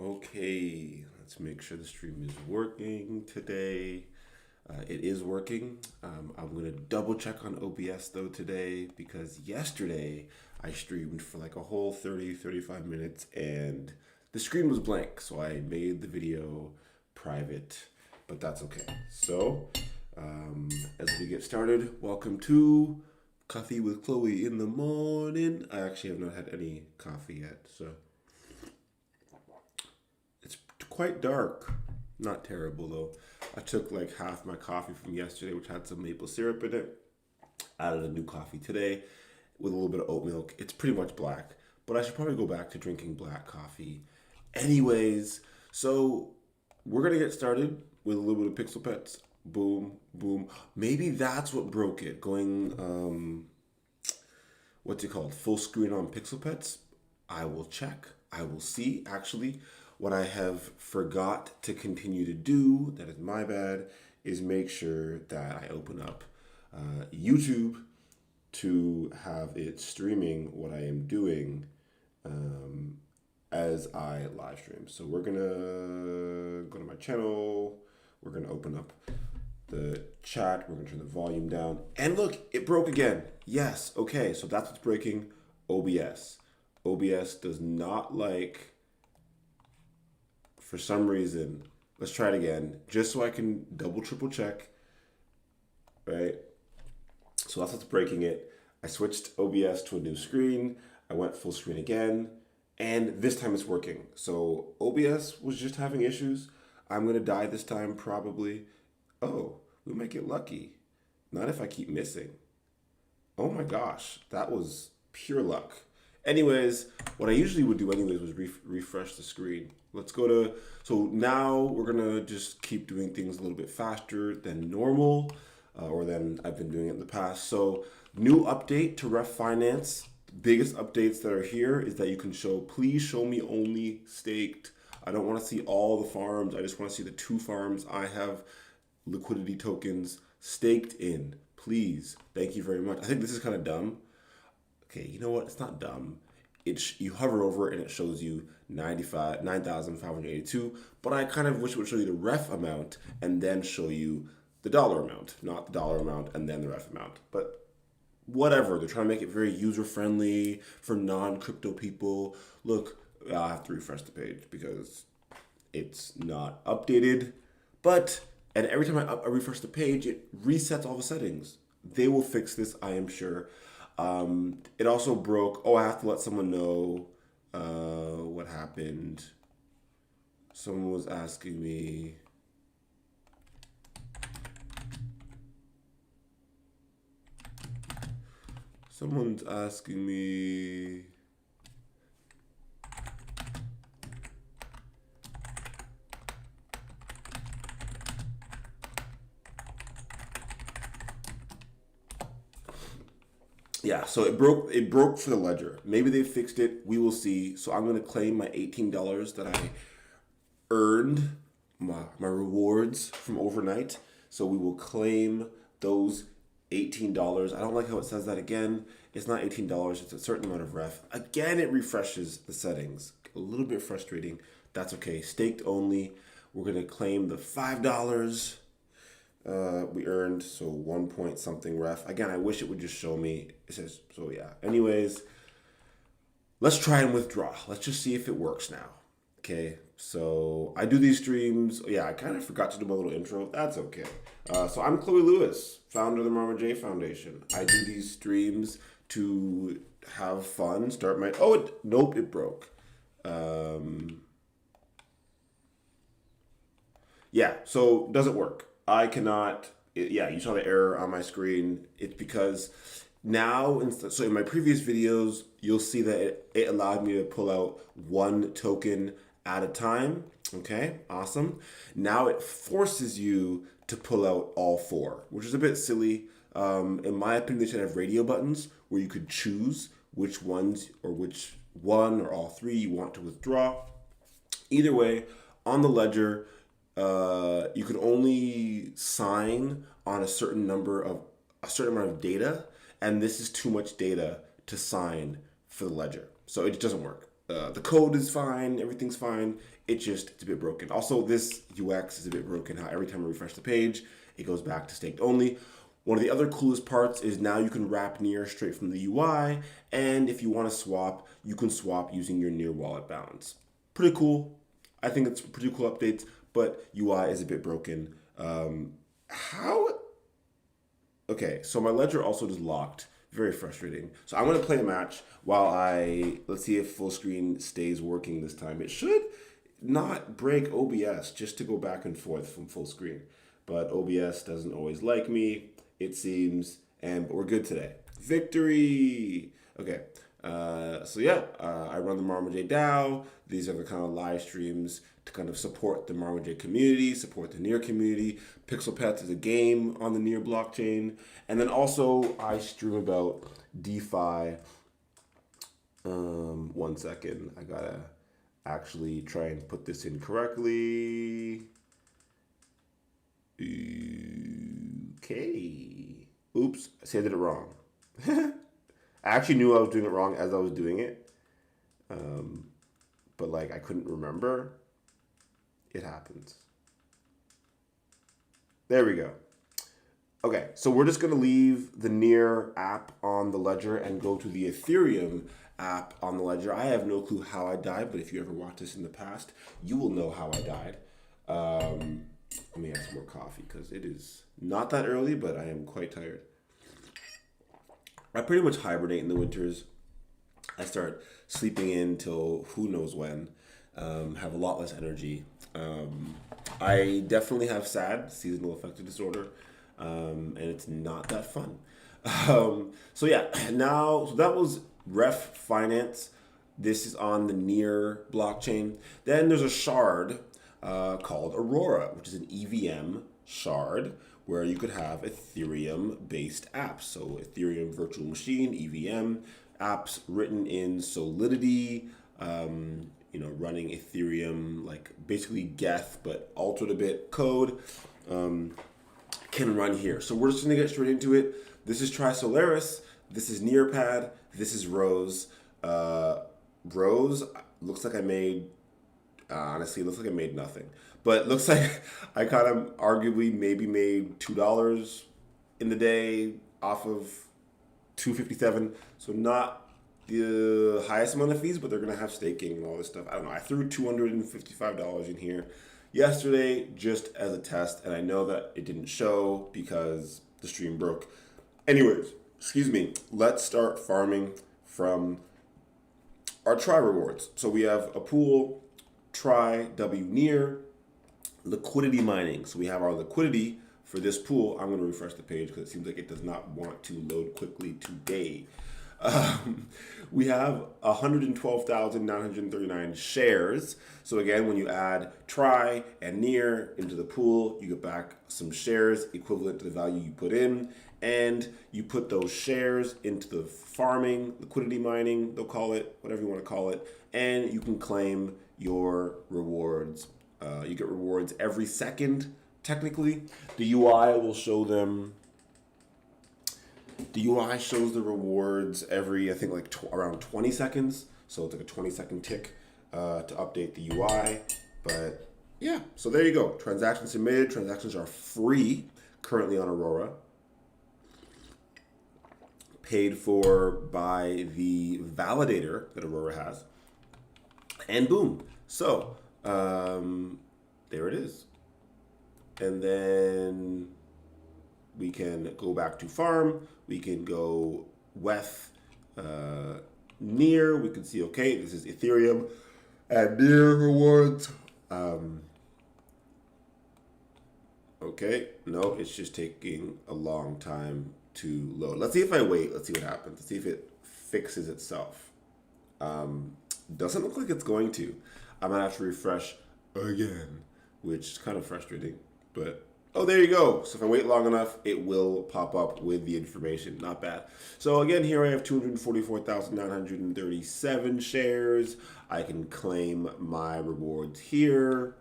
Okay, let's make sure the stream is working today. It is working. I'm gonna double check on OBS though today because yesterday I streamed for like a whole 35 minutes and the screen was blank. So I made the video private, but that's okay. So, as we get started, welcome to Coffee with Chloe in the morning. I actually have not had any coffee yet, so it's quite dark. Not terrible though. I took like half my coffee from yesterday, which had some maple syrup in it. Added a new coffee today with a little bit of oat milk. It's pretty much black, but I should probably go back to drinking black coffee. Anyways, so we're gonna get started with a little bit of Pixel Pets. Boom, boom. Maybe that's what broke it. Going, what's it called? Full screen on Pixel Pets. I will check. I will see. Actually, what I have forgot to continue to do, that is my bad, is make sure that I open up YouTube to have it streaming what I am doing as I live stream. So we're gonna go to my channel. We're gonna open up the chat. We're gonna turn the volume down. And look, it broke again. Yes, okay, so that's what's breaking OBS. OBS does not like, for some reason, let's try it again, just so I can double, triple check, right? So that's what's breaking it. I switched OBS to a new screen. I went full screen again, and this time it's working. So OBS was just having issues. I'm gonna die this time probably. Oh, we might get lucky. Not if I keep missing. Oh my gosh, that was pure luck. Anyways, what I usually would do anyways was refresh the screen. Let's go to, so now we're gonna just keep doing things a little bit faster than normal, or than I've been doing it in the past. So new update to Ref Finance. Biggest updates that are here is that you can show, please show me only staked. I don't wanna see all the farms. I just wanna see the 2 farms I have liquidity tokens staked in. Please, thank you very much. I think this is kind of dumb. Okay, you know what? It's not dumb. You hover over it and it shows you 9,582. But I kind of wish it would show you the ref amount and then show you the dollar amount, not the dollar amount and then the ref amount. But whatever, they're trying to make it very user friendly for non-crypto people. Look, I'll have to refresh the page because it's not updated. But and every time I refresh the page, it resets all the settings. They will fix this, I am sure. It also broke. Oh, I have to let someone know what happened. Someone was asking me. Someone's asking me. Yeah, so it broke for the ledger. Maybe they fixed it. We will see. So I'm gonna claim my $18 that I earned, my rewards from overnight. So we will claim those $18. I don't like how it says that again. It's not $18, it's a certain amount of ref. Again, it refreshes the settings. A little bit frustrating. That's okay. Staked only. We're gonna claim the $5 we earned, so 1 point something ref. Again, I wish it would just show me. It says, so yeah. Anyways, let's try and withdraw. Let's just see if it works now. Okay, so I do these streams. Yeah, I kind of forgot to do my little intro. That's okay. So I'm Chloe Lewis, founder of the Marma J Foundation. I do these streams to have fun, start my, nope, it broke. Yeah, so does it work? I cannot. Yeah, you saw the error on my screen. It's because now, so in my previous videos, you'll see that it allowed me to pull out 1 token at a time. Okay, awesome. Now it forces you to pull out all 4, which is a bit silly. In my opinion, they should have radio buttons where you could choose which ones or which one or all 3 you want to withdraw. Either way, on the ledger, you could only sign on a certain amount of data, and this is too much data to sign for the ledger, so it doesn't work. the code is fine, everything's fine. It's a bit broken. Also, this UX is a bit broken. How every time I refresh the page, it goes back to staked only. One of the other coolest parts is now you can wrap Near straight from the UI, and if you want to swap, you can swap using your Near wallet balance. Pretty cool. I think it's pretty cool updates, but UI is a bit broken. How? Okay, so my ledger also just locked. Very frustrating. So I'm going to play a match while let's see if full screen stays working this time. It should not break OBS just to go back and forth from full screen. But OBS doesn't always like me, it seems, but we're good today. Victory! Okay, I run the Marma DAO. These are the kind of live streams to kind of support the Marma community, support the Near community. Pixel Pets is a game on the Near blockchain. And then also I stream about DeFi. 1 second, I gotta actually try and put this in correctly. Okay. Oops, I said it wrong. I actually knew I was doing it wrong as I was doing it. But like I couldn't remember. It happens. There we go. Okay, so we're just gonna leave the Near app on the ledger and go to the Ethereum app on the ledger. I have no clue how I died, but if you ever watched this in the past, you will know how I died. Let me have some more coffee because it is not that early, but I am quite tired. I pretty much hibernate in the winters. I start sleeping in till who knows when. Have a lot less energy. I definitely have SAD, seasonal affective disorder, and it's not that fun. So that was Ref Finance. This is on the Near blockchain. Then there's a shard called Aurora, which is an EVM shard where you could have Ethereum-based apps. So Ethereum Virtual Machine, EVM, apps written in Solidity, running Ethereum, like basically Geth, but altered a bit code, can run here. So we're just gonna get straight into it. This is Trisolaris, this is Nearpad, this is Rose. Rose looks like I made, honestly, it looks like I made nothing. But looks like I kind of arguably maybe made $2 in the day off of 257. So not the highest amount of fees, but they're going to have staking and all this stuff. I don't know. I threw $255 in here yesterday just as a test, and I know that it didn't show because the stream broke. Anyways, let's start farming from our try rewards. So we have a pool, try, W Near, liquidity mining. So we have our liquidity for this pool. I'm going to refresh the page because it seems like it does not want to load quickly today. We have 112,939 shares. So again, when you add try and Near into the pool, you get back some shares equivalent to the value you put in, and you put those shares into the farming, liquidity mining, they'll call it, whatever you want to call it, and you can claim your rewards. You get rewards every second, technically. The UI will show them. The UI shows the rewards every, I think, around 20 seconds. So it's like a 20-second tick to update the UI. But yeah, so there you go. Transactions submitted. Transactions are free currently on Aurora. Paid for by the validator that Aurora has. And boom. So there it is. And then we can go back to farm. We can go with Near. We can see, okay, this is Ethereum and Near rewards. Okay, no, it's just taking a long time to load. Let's see if I wait. Let's see what happens. Let's see if it fixes itself. Doesn't look like it's going to. I'm gonna have to refresh again, which is kind of frustrating, but oh, there you go. So if I wait long enough, it will pop up with the information. Not bad. So again, here I have 244,937 shares. I can claim my rewards here.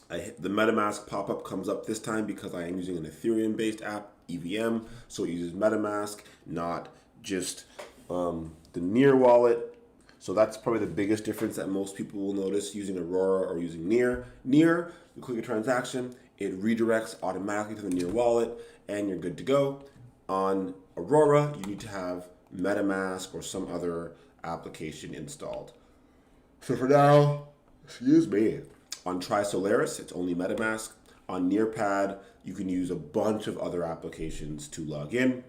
The MetaMask pop-up comes up this time because I am using an Ethereum-based app, EVM. So it uses MetaMask, not just the Near wallet. So that's probably the biggest difference that most people will notice using Aurora or using Near. Near, you click a transaction, it redirects automatically to the Near wallet, and you're good to go. On Aurora, you need to have MetaMask or some other application installed. So for now, excuse me, on Trisolaris, it's only MetaMask. On Nearpad, you can use a bunch of other applications to log in.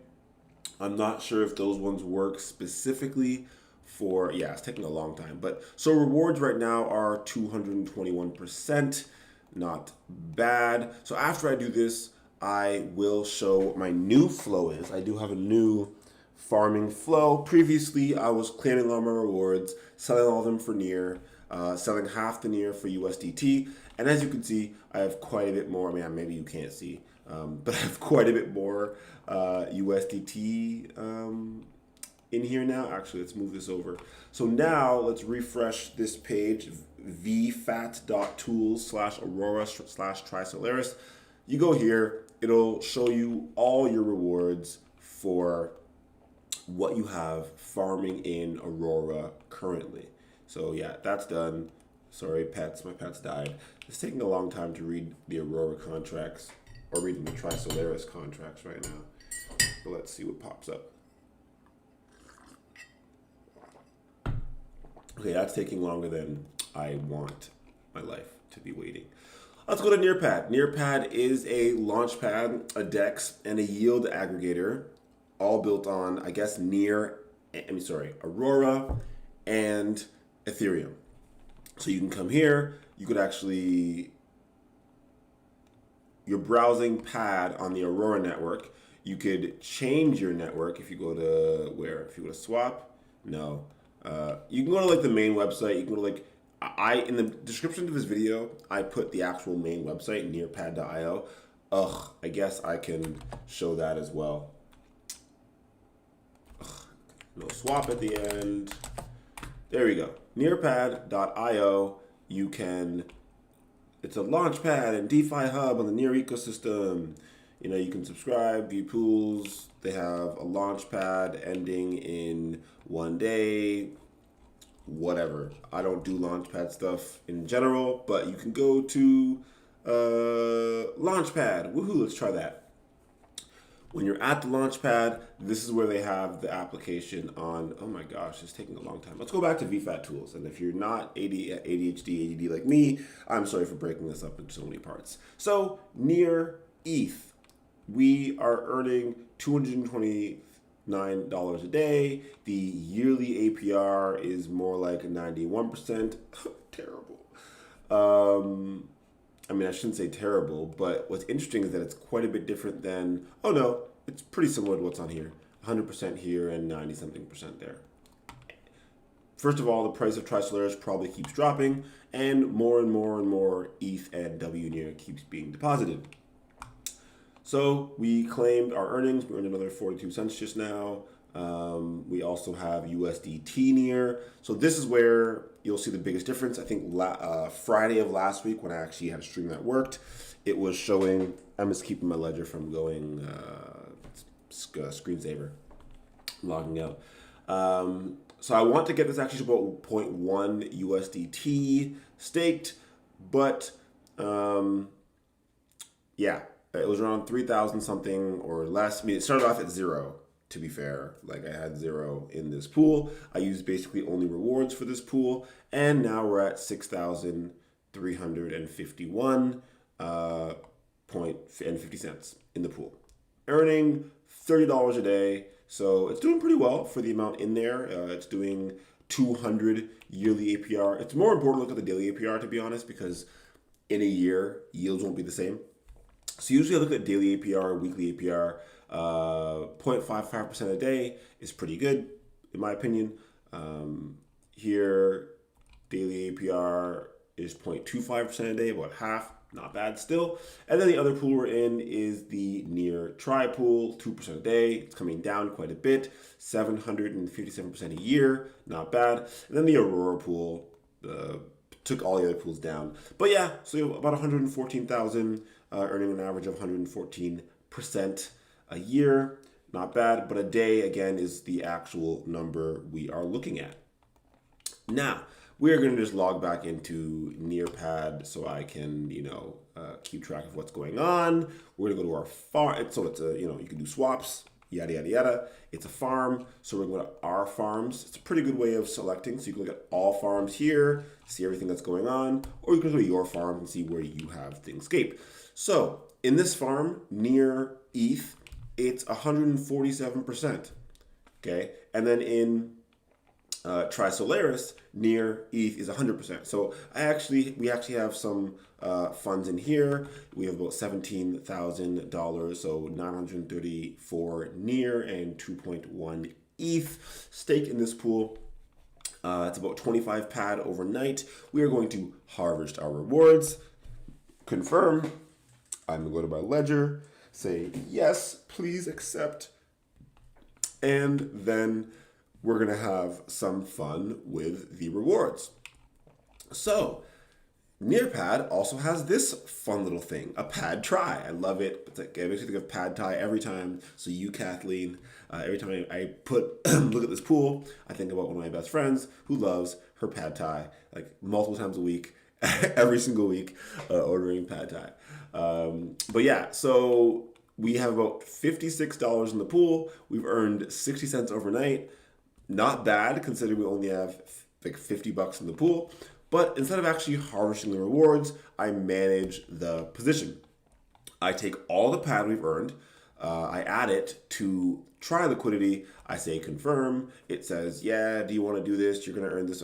I'm not sure if those ones work specifically for, yeah, it's taking a long time. But so rewards right now are 221%, not bad. So after I do this, I will show what my new flow is. I do have a new farming flow. Previously, I was claiming all my rewards, selling all of them for Near, selling half the Near for USDT. And as you can see, I have quite a bit more. I mean, maybe you can't see, but I have quite a bit more USDT in here now. Actually, let's move this over. So now let's refresh this page, vfat.tools/aurora/trisolaris. You go here, it'll show you all your rewards for what you have farming in Aurora currently. So yeah, that's done. Sorry, pets, my pets died. It's taking a long time to read the Aurora contracts, or reading the Trisolaris contracts right now. But let's see what pops up. Okay, that's taking longer than I want my life to be waiting. Let's go to Nearpad. Nearpad is a launchpad, a DEX, and a yield aggregator, all built on, I guess, Aurora and Ethereum. So you can come here, you could actually, you're browsing pad on the Aurora network. You could change your network if you go to where? If you go to swap? No. You can go to like the main website. You can go to like, in the description of this video, I put the actual main website, nearpad.io. I guess I can show that as well. No swap at the end. There we go. Nearpad.io. You can, it's a launchpad and DeFi hub on the Near ecosystem. You know, you can subscribe, view pools. They have a launchpad ending in 1 day. Whatever. I don't do launchpad stuff in general, but you can go to launchpad. Woohoo, let's try that. When you're at the launchpad, this is where they have the application on. Oh my gosh, it's taking a long time. Let's go back to VFAT tools. And if you're not ADHD, ADD like me, I'm sorry for breaking this up into so many parts. So Near ETH, we are earning $229 a day. The yearly APR is more like 91%. Terrible. I mean, I shouldn't say terrible, but what's interesting is that it's quite a bit different than, oh no, it's pretty similar to what's on here. 100% here and 90-something% there. First of all, the price of Trisolaris probably keeps dropping, and more ETH and W Near keeps being deposited. So we claimed our earnings. We earned another 42 cents just now. We also have USDT Near. So this is where you'll see the biggest difference. I think Friday of last week when I actually had a stream that worked, it was showing, I'm just keeping my ledger from going screensaver, logging out. So I want to get this actually to about 0.1 USDT staked, but yeah, it was around 3,000 something or less. I mean, it started off at 0. To be fair, like I had 0 in this pool. I used basically only rewards for this pool, and now we're at 6,351 point and 50 cents in the pool, earning $30 a day. So it's doing pretty well for the amount in there. It's doing 200 yearly APR. It's more important to look at the daily APR, to be honest, because in a year yields won't be the same. So usually I look at daily APR, weekly APR. 0.55% a day is pretty good, in my opinion. Here, daily APR is 0.25% a day, about half, not bad still. And then the other pool we're in is the Near Tri pool, 2% a day. It's coming down quite a bit, 757% a year, not bad. And then the Aurora pool took all the other pools down. But yeah, so about 114,000, earning an average of 114% a year, not bad, but a day again is the actual number we are looking at. Now, we're going to just log back into Nearpad so I can, keep track of what's going on. We're going to go to our farm. So it's a, you can do swaps, yada, yada, yada. It's a farm. So we're going to go to our farms. It's a pretty good way of selecting. So you can look at all farms here, see everything that's going on, or you can go to your farm and see where you have things scape. So in this farm, near ETH, it's 147%. Okay. And then in Tri Solaris, near ETH is 100%. So we actually have some funds in here. We have about $17,000, so 934 near and 2.1 ETH stake in this pool. It's about 25 pad overnight. We are going to harvest our rewards. Confirm. I'm gonna go to my ledger, say yes, please accept, and then we're gonna have some fun with the rewards. So, Nearpad also has this fun little thing, a pad try. I love it. It's like, it makes me think of pad thai every time. So you, Kathleen, every time I look at this pool, I think about one of my best friends who loves her pad thai like multiple times a week, every single week, ordering pad thai. But yeah, so we have about $56 in the pool. We've earned 60 cents overnight. Not bad considering we only have like $50 in the pool. But instead of actually harvesting the rewards, I manage the position. I take all the pad we've earned, I add it to try liquidity. I say confirm. It says, yeah, do you want to do this? You're going to earn this.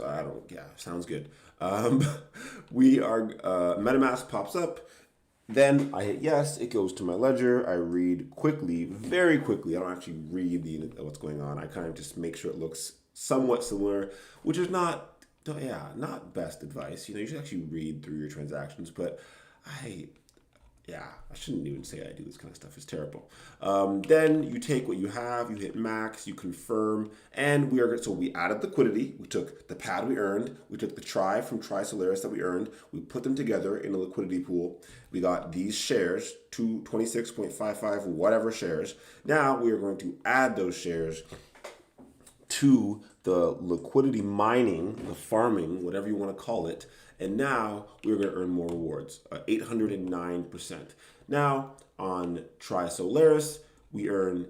Sounds good. MetaMask pops up. Then I hit yes, it goes to my ledger. I read quickly, very quickly. I don't actually read what's going on. I kind of just make sure it looks somewhat similar, which is not best advice. You should actually read through your transactions, but I shouldn't even say I do this kind of stuff. It's terrible. Then you take what you have, you hit max, you confirm, and we added liquidity. We took the pad we earned, we took the try from Tri Solaris that we earned, we put them together in a liquidity pool. We got these shares, 26.55 whatever shares. Now we are going to add those shares to the liquidity mining, the farming, whatever you want to call it. And now we're going to earn more rewards, 809%. Now on Tri Solaris, we earn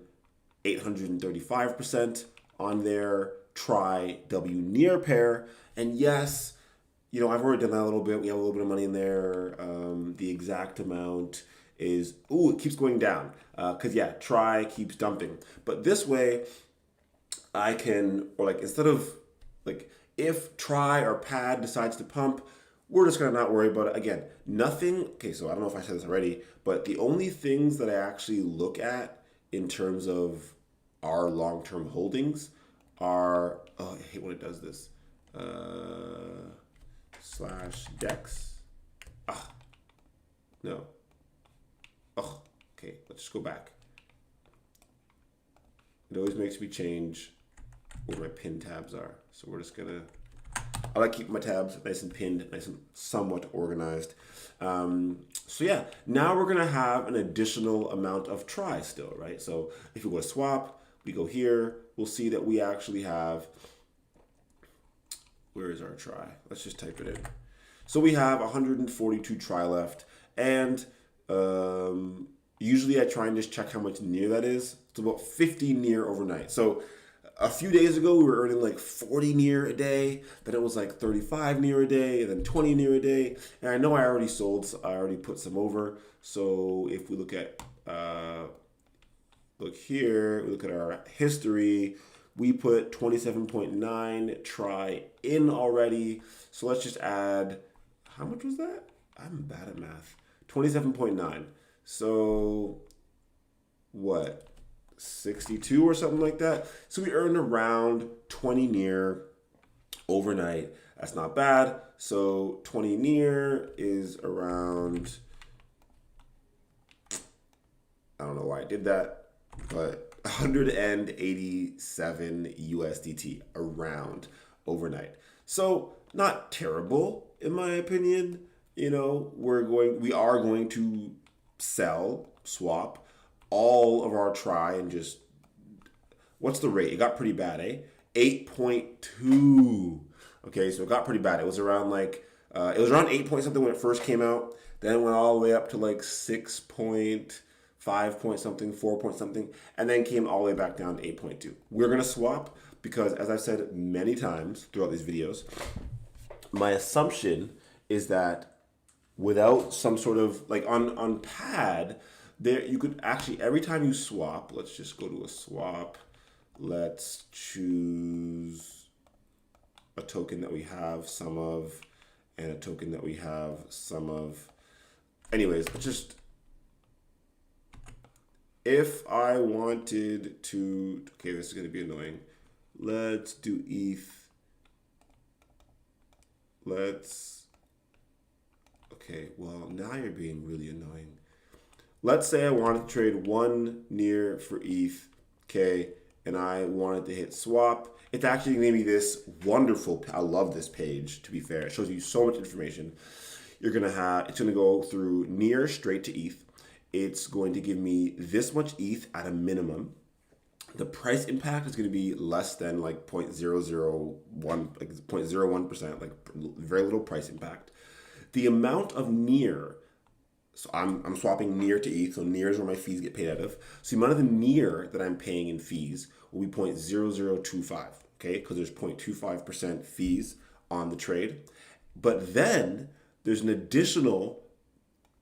835% on their Tri W near pair. And yes, I've already done that a little bit. We have a little bit of money in there. The exact amount is, it keeps going down. Because Tri keeps dumping. But this way, I can, instead of, if Tri or Pad decides to pump, we're just going to not worry about it. Again, nothing, okay, so I don't know if I said this already, but the only things that I actually look at in terms of our long-term holdings are, I hate when it does this, /dex. No. Okay, let's just go back. It always makes me change where my pin tabs are. So we're just gonna, I like keeping my tabs nice and pinned, nice and somewhat organized. Now we're gonna have an additional amount of try still, right? So if we go to swap, we go here, we'll see that we actually have, where is our try? Let's just type it in. So we have 142 try left, and usually I try and just check how much near that is. It's about 50 near overnight. So a few days ago, we were earning like 40 near a day. Then it was like 35 near a day, and then 20 near a day. And I know I already sold, so I already put some over. So if we look at, look here, we look at our history, we put 27.9 try in already. So let's just add, how much was that? I'm bad at math. 27.9. So what? 62 or something like that. So we earned around 20 near overnight. That's not bad. So 20 near is around, I don't know why I did that, but 187 USDT around overnight. So not terrible in my opinion. We are going to sell, swap all of our try and just, what's the rate? It got pretty bad, 8.2. Okay, so it got pretty bad. It was around it was around 8 point something when it first came out. Then it went all the way up to like 6.5 point something, 4 point something, and then came all the way back down to 8.2. We're gonna swap because, as I've said many times throughout these videos, my assumption is that without some sort of like on pad, there you could actually every time you swap. Let's just go to a swap. Let's choose a token that we have some of, and a token that we have some of. Anyways, just if I wanted to, okay, this is going to be annoying. Let's do ETH. Okay, well, now you're being really annoying. Let's say I wanted to trade one near for ETH, okay, and I wanted to hit swap. It's actually going to be this wonderful, I love this page, to be fair. It shows you so much information. It's going to go through near straight to ETH. It's going to give me this much ETH at a minimum. The price impact is going to be less than like 0.001, like 0.01%, like very little price impact. The amount of near, so I'm swapping near to ETH, so near is where my fees get paid out of. So the amount of the near that I'm paying in fees will be 0.0025, okay? Because there's 0.25% fees on the trade. But then there's an additional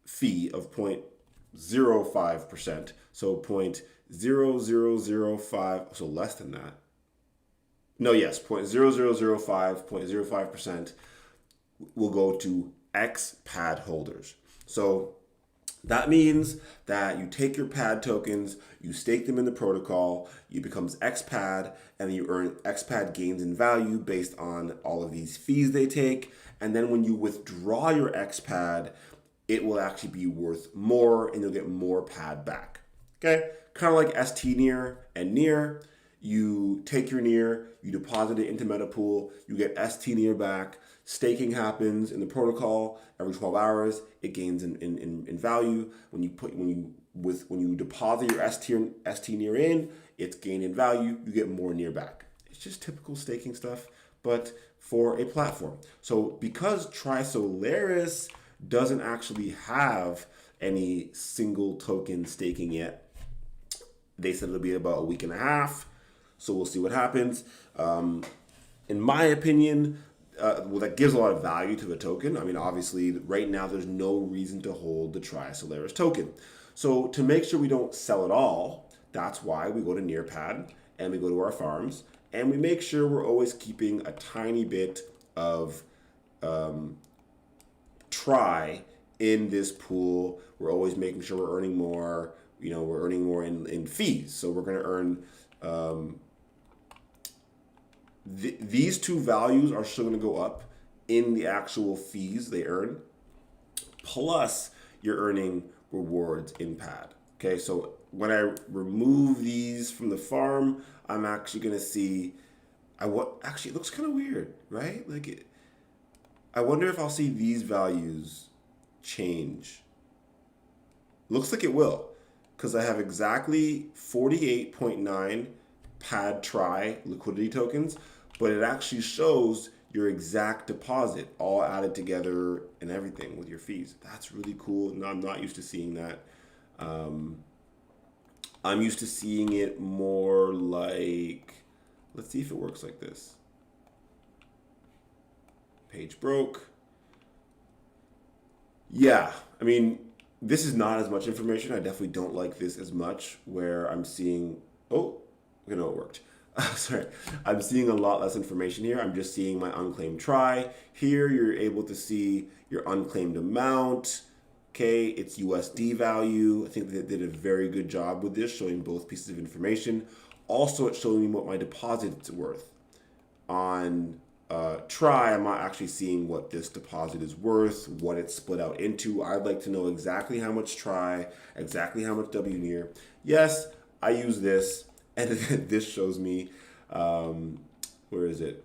fee of 0.05%, so 0.0005, so less than that. No, yes, 0.0005, 0.05% will go to XPAD holders. So that means that you take your pad tokens, you stake them in the protocol, it becomes XPAD, and you earn XPAD gains in value based on all of these fees they take. And then when you withdraw your XPAD, it will actually be worth more and you'll get more pad back. Okay? Kind of like ST near and near. You take your near, you deposit it into Metapool, you get ST near back. Staking happens in the protocol every 12 hours. It gains in value. When you deposit your ST near in, it's gained in value. You get more near back. It's just typical staking stuff, but for a platform. So because Trisolaris doesn't actually have any single token staking yet, they said it'll be about a week and a half. So we'll see what happens. In my opinion, well, that gives a lot of value to the token. I mean, obviously, right now there's no reason to hold the Trisolaris token. So to make sure we don't sell it all, that's why we go to Nearpad and we go to our farms and we make sure we're always keeping a tiny bit of Tri in this pool. We're always making sure we're earning more. You know, we're earning more in fees. So we're going to earn these two values are still going to go up in the actual fees they earn. Plus, you're earning rewards in pad. Okay, so when I remove these from the farm, I'm actually going to see. Actually, it looks kind of weird, right? Like, I wonder if I'll see these values change. Looks like it will, because I have exactly 48.9 pad Tri liquidity tokens, but it actually shows your exact deposit all added together and everything with your fees. That's really cool. No, I'm not used to seeing that. I'm used to seeing it more like, let's see if it works like this. Page broke. Yeah, I mean, this is not as much information. I definitely don't like this as much where I'm seeing, oh, you know, it worked. Sorry, I'm seeing a lot less information here. I'm just seeing my unclaimed Tri. Here, you're able to see your unclaimed amount. Okay, it's USD value. I think they did a very good job with this, showing both pieces of information. Also, it's showing me what my deposit's worth. On Tri, I'm not actually seeing what this deposit is worth, what it's split out into. I'd like to know exactly how much Tri, exactly how much W near. Yes, I use this. And this shows me, where is it?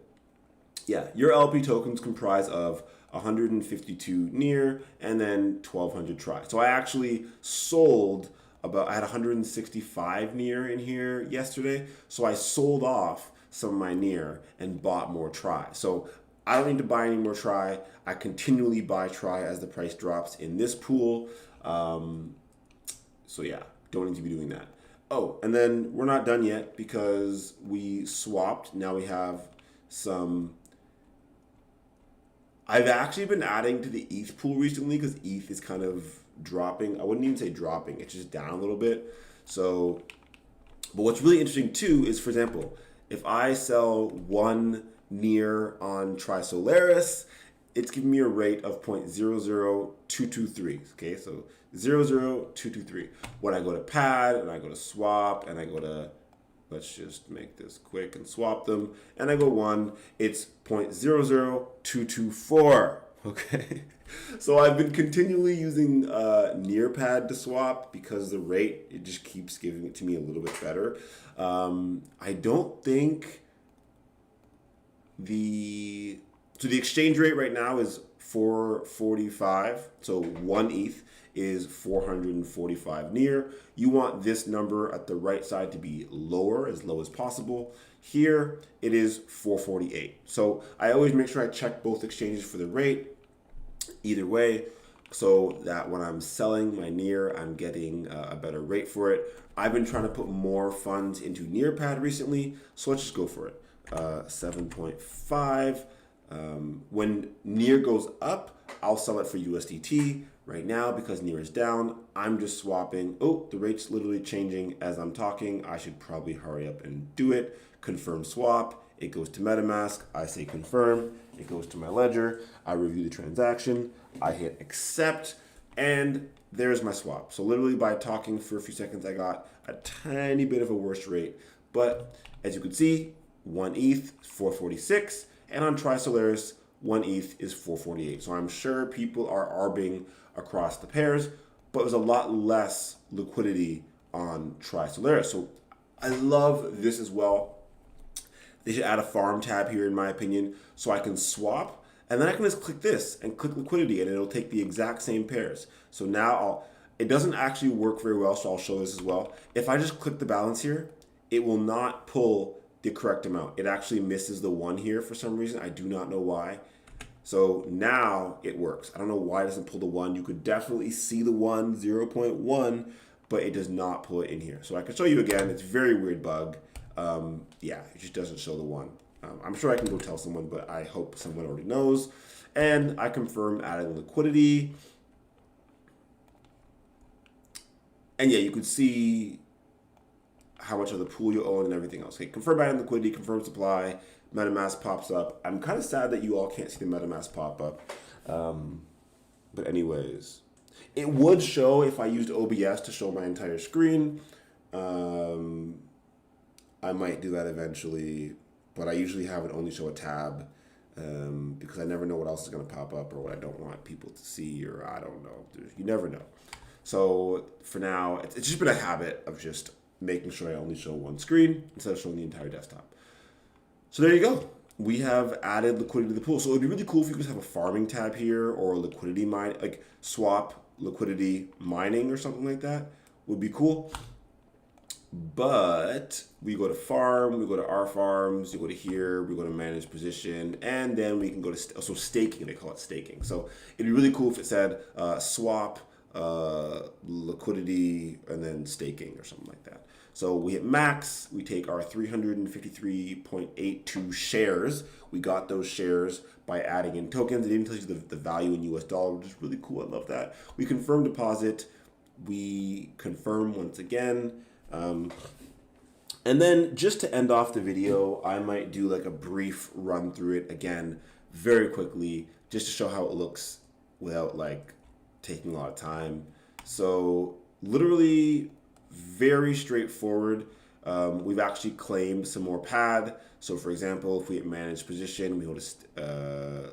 Yeah, your LP tokens comprise of 152 near and then 1,200 Tri. So I actually sold I had 165 near in here yesterday. So I sold off some of my near and bought more Tri. So I don't need to buy any more Try. I continually buy Try as the price drops in this pool. So yeah, don't need to be doing that. Oh, and then we're not done yet because we swapped. Now we have some. I've actually been adding to the ETH pool recently because ETH is kind of dropping. I wouldn't even say dropping, it's just down a little bit. So, but what's really interesting too is, for example, if I sell one near on Trisolaris, it's giving me a rate of 0.00223. Okay, so 0.00223. When I go to pad and I go to swap and I go to, let's just make this quick and swap them, and I go one, it's 0.00224. Okay, so I've been continually using Nearpad to swap because the rate, it just keeps giving it to me a little bit better. I don't think the exchange rate right now is 445. So 1 ETH is 445 near. You want this number at the right side to be lower, as low as possible. Here it is 448. So I always make sure I check both exchanges for the rate either way, so that when I'm selling my near, I'm getting a better rate for it. I've been trying to put more funds into Nearpad recently, so let's just go for it. 7.5. When near goes up, I'll sell it for USDT. Right now, because near is down, I'm just swapping. Oh, the rate's literally changing as I'm talking. I should probably hurry up and do it. Confirm swap. It goes to MetaMask. I say confirm. It goes to my ledger. I review the transaction. I hit accept. And there's my swap. So literally by talking for a few seconds, I got a tiny bit of a worse rate. But as you can see, 1 ETH is 446. And on Trisolaris, 1 ETH is 448. So I'm sure people are arbing across the pairs, but there's a lot less liquidity on Trisolaris. So I love this as well. They should add a farm tab here, in my opinion, so I can swap, and then I can just click this and click liquidity, and it'll take the exact same pairs. So now it doesn't actually work very well, so I'll show this as well. If I just click the balance here, it will not pull the correct amount. It actually misses the 1 here for some reason. I do not know why. So now it works. I don't know why it doesn't pull the 1. You could definitely see the 1, 0.1, but it does not pull it in here. So I can show you again. It's a very weird bug. Yeah, it just doesn't show the 1. I'm sure I can go tell someone, but I hope someone already knows. And I confirm adding liquidity. And yeah, you could see how much of the pool you own and everything else. Okay, confirm adding liquidity, confirm supply. MetaMask pops up. I'm kind of sad that you all can't see the MetaMask pop up. But anyways, it would show if I used OBS to show my entire screen. I might do that eventually, but I usually have it only show a tab because I never know what else is going to pop up or what I don't want people to see, or I don't know. You never know. So for now, it's just been a habit of just making sure I only show one screen instead of showing the entire desktop. So there you go. We have added liquidity to the pool. So it would be really cool if you could have a farming tab here, or a liquidity mine, like swap liquidity mining or something like that would be cool. But we go to farm, we go to our farms, you go to here, we go to manage position, and then we can go to staking. They call it staking. So it'd be really cool if it said swap, liquidity, and then staking or something like that. So we hit max, we take our 353.82 shares. We got those shares by adding in tokens. It even tells you the value in US dollar, which is really cool. I love that. We confirm deposit. We confirm once again. And then just to end off the video, I might do like a brief run through it again very quickly, just to show how it looks without like taking a lot of time. So literally very straightforward. We've actually claimed some more pad. So for example, if we hit manage position, we go to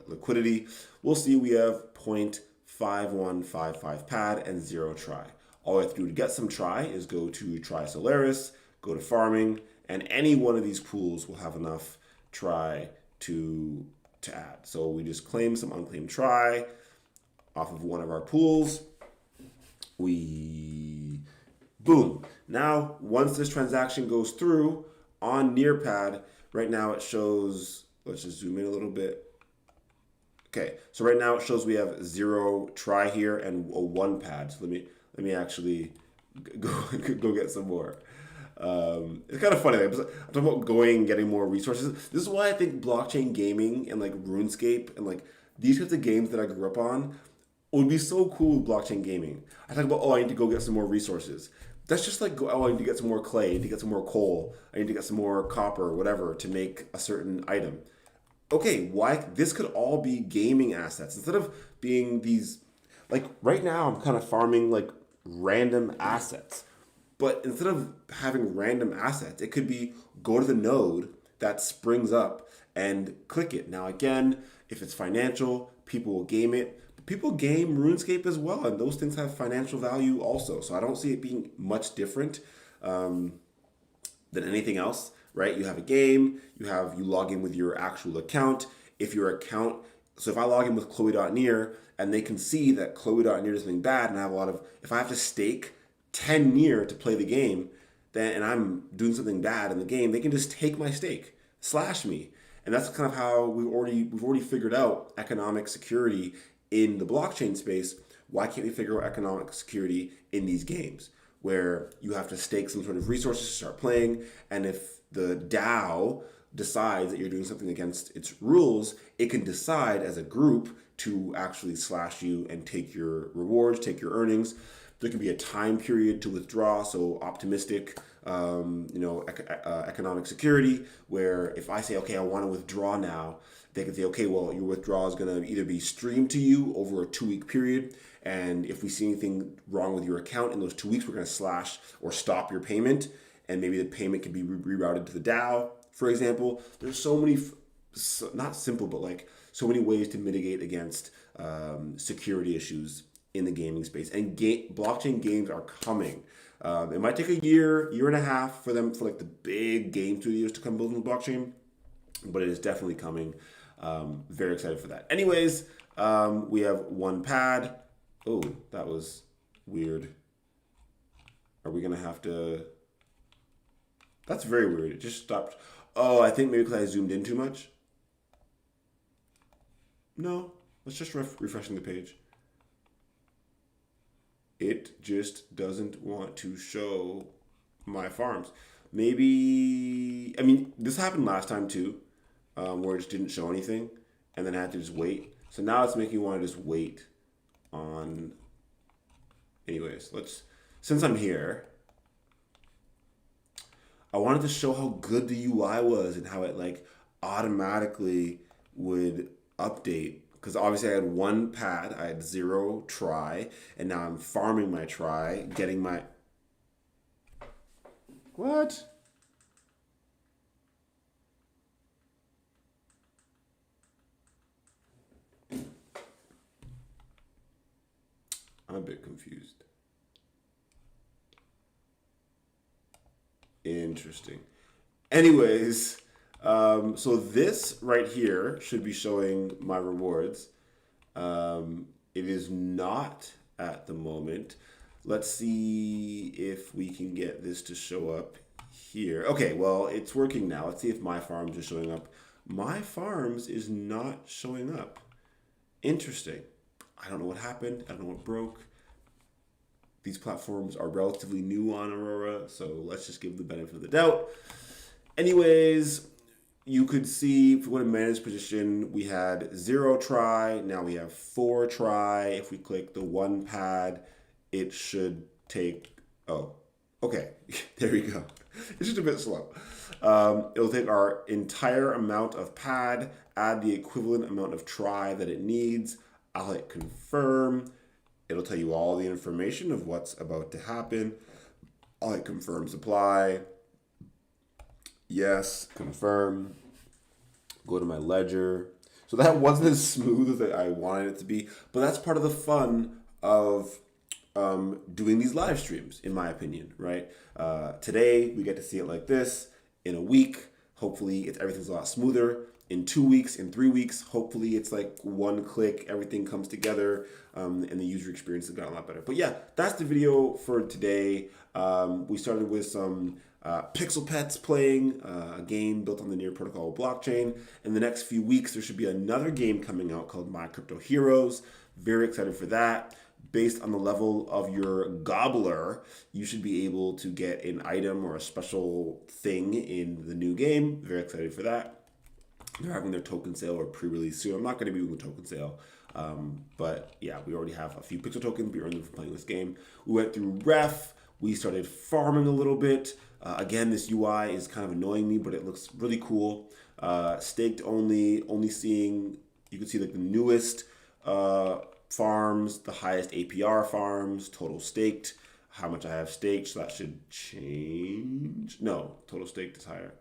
liquidity, we'll see we have 0.5155 pad and 0 try. All I have to do to get some try is go to Trisolaris, go to farming, and any one of these pools will have enough try to add. So we just claim some unclaimed try off of one of our pools. Boom. Now, once this transaction goes through on Nearpad, right now it shows, let's just zoom in a little bit. Okay, so right now it shows we have 0 try here and a 1 pad. So let me actually go get some more. It's kind of funny. I'm talking about going and getting more resources. This is why I think blockchain gaming and like RuneScape and like these types of games that I grew up on would be so cool with blockchain gaming. I talk about, oh, I need to go get some more resources. That's just like, oh, I need to get some more clay, I need to get some more coal, I need to get some more copper or whatever to make a certain item. Okay, why? This could all be gaming assets instead of being these. Like right now, I'm kind of farming like random assets. But instead of having random assets, it could be go to the node that springs up and click it. Now, again, if it's financial, people will game it. But people game RuneScape as well, and those things have financial value also. So I don't see it being much different than anything else, right? You have a game, you log in with your actual account. If your account, so if I log in with Chloe.near and they can see that Chloe.near does something bad, and I have a lot of, if I have to stake 10 near to play the game, then and I'm doing something bad in the game, they can just take my stake, slash me. And that's kind of how we've already figured out economic security in the blockchain space. Why can't we figure out economic security in these games where you have to stake some sort of resources to start playing, and if the DAO decides that you're doing something against its rules, it can decide as a group to actually slash you and take your rewards, take your earnings. There can be a time period to withdraw, so optimistic, economic security, where if I say, okay, I want to withdraw now, they can say, okay, well, your withdrawal is going to either be streamed to you over a 2-week period, and if we see anything wrong with your account in those 2 weeks, we're going to slash or stop your payment, and maybe the payment can be rerouted to the DAO, for example. There's so many, not simple, but like so many ways to mitigate against security issues in the gaming space. And blockchain games are coming. It might take a year and a half for like the big game studios to come building the blockchain, but it is definitely coming. Very excited for that. Anyways, we have 1 pad. Oh, that was weird. Are we gonna have to? That's very weird. It just stopped. Oh, I think maybe because I zoomed in too much. No, let's just refreshing the page. It just doesn't want to show my farms. Maybe, I mean, this happened last time too, where it just didn't show anything, and then I had to just wait. So now it's making me want to just wait on. Anyways, since I'm here, I wanted to show how good the UI was and how it like automatically would update. Because obviously I had 1 pad, I had 0 try, and now I'm farming my try, getting my... What? I'm a bit confused. Interesting. Anyways, so this right here should be showing my rewards. It is not at the moment. Let's see if we can get this to show up here. Okay, well, it's working now. Let's see if my farms are showing up. My farms is not showing up. Interesting. I don't know what happened. I don't know what broke. These platforms are relatively new on Aurora, so let's just give the benefit of the doubt. Anyways, you could see if we go to manage position, we had 0 try, now we have 4 try. If we click the 1 pad, it should take, oh, okay, there we go. It's just a bit slow. It'll take our entire amount of pad, add the equivalent amount of try that it needs. I'll hit confirm. It'll tell you all the information of what's about to happen. I'll hit confirm supply. Yes, confirm. Go to my ledger. So that wasn't as smooth as I wanted it to be, but that's part of the fun of doing these live streams, in my opinion, right? Today, we get to see it like this. In a week, hopefully everything's a lot smoother. In 2 weeks, in 3 weeks, hopefully it's like 1 click, everything comes together, and the user experience has gotten a lot better. But yeah, that's the video for today. We started with some Pixel Pets playing a game built on the Near Protocol blockchain. In the next few weeks, there should be another game coming out called My Crypto Heroes. Very excited for that. Based on the level of your gobbler, you should be able to get an item or a special thing in the new game. Very excited for that. They're having their token sale or pre-release soon. I'm not going to be doing the token sale. But yeah, we already have a few pixel tokens. We earned them from playing this game. We went through ref. We started farming a little bit. Again, this UI is kind of annoying me, but it looks really cool. Staked only seeing, you can see like the newest farms, the highest APR farms, total staked, how much I have staked, so that should change. No, total staked is higher,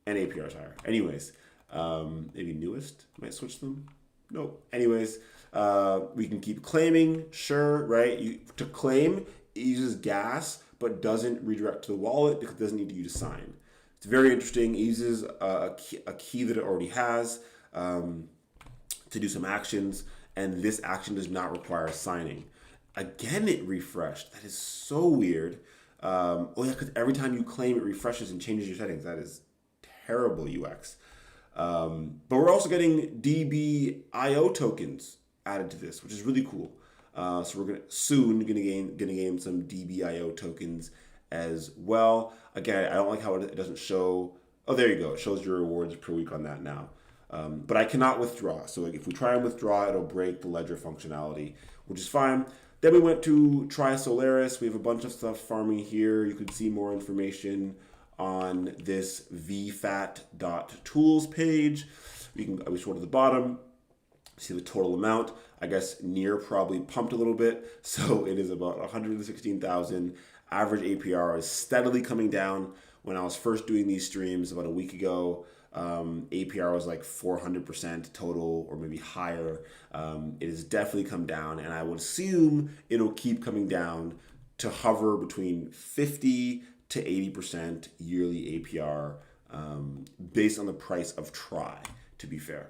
and APR is higher. Anyways, maybe newest, might switch them. No, anyways, we can keep claiming, sure, right? To claim, it uses gas, but doesn't redirect to the wallet because it doesn't need you to sign. It's very interesting. It uses a key that it already has to do some actions, and this action does not require signing. Again, it refreshed. That is so weird. Oh yeah, because every time you claim, it refreshes and changes your settings. That is terrible UX. But we're also getting DBIO tokens added to this, which is really cool. So we're gonna gain some DBIO tokens as well. Again, I don't like how it doesn't show. Oh, there you go. It shows your rewards per week on that now. But I cannot withdraw. So like if we try and withdraw, it'll break the ledger functionality, which is fine. Then we went to try Solaris. We have a bunch of stuff farming here. You can see more information on this vfat.tools page. We scroll to the bottom, see the total amount. I guess Near probably pumped a little bit. So it is about 116,000. Average APR is steadily coming down. When I was first doing these streams about a week ago, APR was like 400% total or maybe higher. It has definitely come down, and I would assume it'll keep coming down to hover between 50 to 80% yearly APR based on the price of Try, to be fair.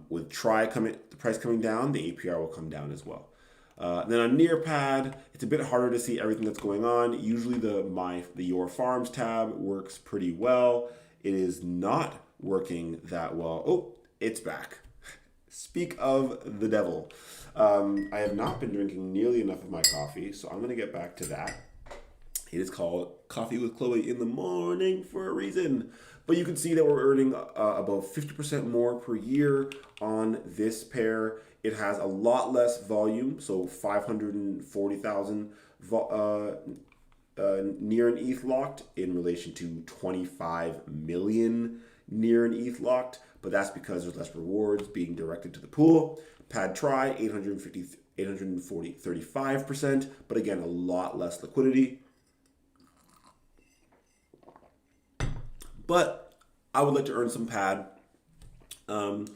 With Try the price coming down, the APR will come down as well. Then on Nearpad, it's a bit harder to see everything that's going on. Usually the Your Farms tab works pretty well. It is not working that well. Oh, it's back. Speak of the devil. I have not been drinking nearly enough of my coffee, so I'm going to get back to that. It is called Coffee with Chloe in the Morning for a reason. But you can see that we're earning about 50% more per year on this pair. It has a lot less volume, so 540,000 Near and ETH locked in relation to 25 million Near and ETH locked, but that's because there's less rewards being directed to the pool. Pad Try, 35%, but again, a lot less liquidity. But I would like to earn some pad, kind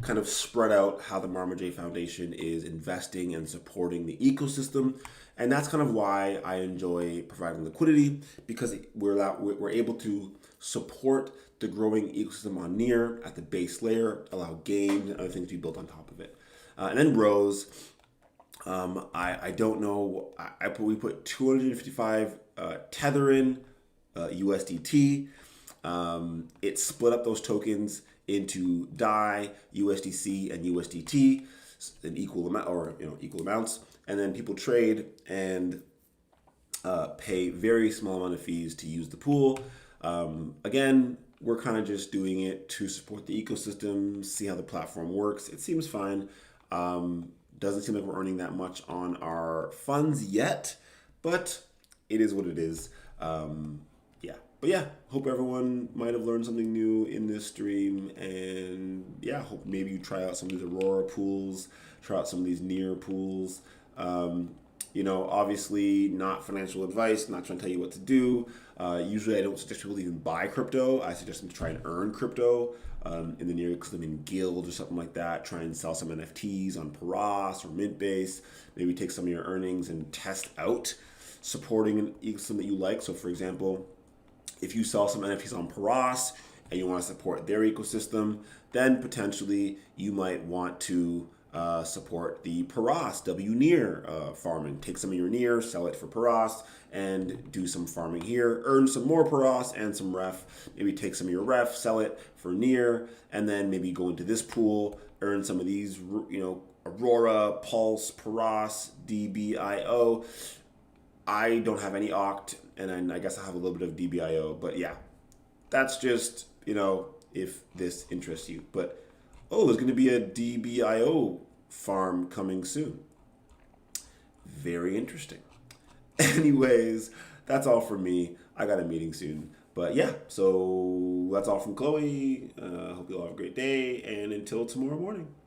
of spread out how the Marma J Foundation is investing and supporting the ecosystem. And that's kind of why I enjoy providing liquidity, because we're able to support the growing ecosystem on Near at the base layer, allow games and other things to be built on top of it. And then Rose, I don't know, we put 255 Tether in USDT. It split up those tokens into DAI, USDC, and USDT in equal amounts, and then people trade and pay very small amount of fees to use the pool. Again, we're kind of just doing it to support the ecosystem, see how the platform works. It seems fine. Doesn't seem like we're earning that much on our funds yet, but it is what it is. But yeah, hope everyone might have learned something new in this stream, and yeah, hope maybe you try out some of these Aurora pools, try out some of these Near pools. Obviously not financial advice, not trying to tell you what to do. Usually I don't suggest people even buy crypto. I suggest them to try and earn crypto in the Near, because I'm in guild or something like that. Try and sell some NFTs on Paras or Mintbase. Maybe take some of your earnings and test out supporting an ecosystem that you like. So for example, if you sell some NFTs on Paras and you want to support their ecosystem, then potentially you might want to support the Paras, W near farming. Take some of your near, sell it for Paras, and do some farming here. Earn some more Paras and some ref. Maybe take some of your ref, sell it for near, and then maybe go into this pool, earn some of these, Aurora, Pulse, Paras, DBIO. I don't have any Oct, and I guess I have a little bit of DBIO, but yeah, that's just, if this interests you. But, there's going to be a DBIO farm coming soon. Very interesting. Anyways, that's all for me. I got a meeting soon. But yeah, so that's all from Chloe. Hope you all have a great day, and until tomorrow morning.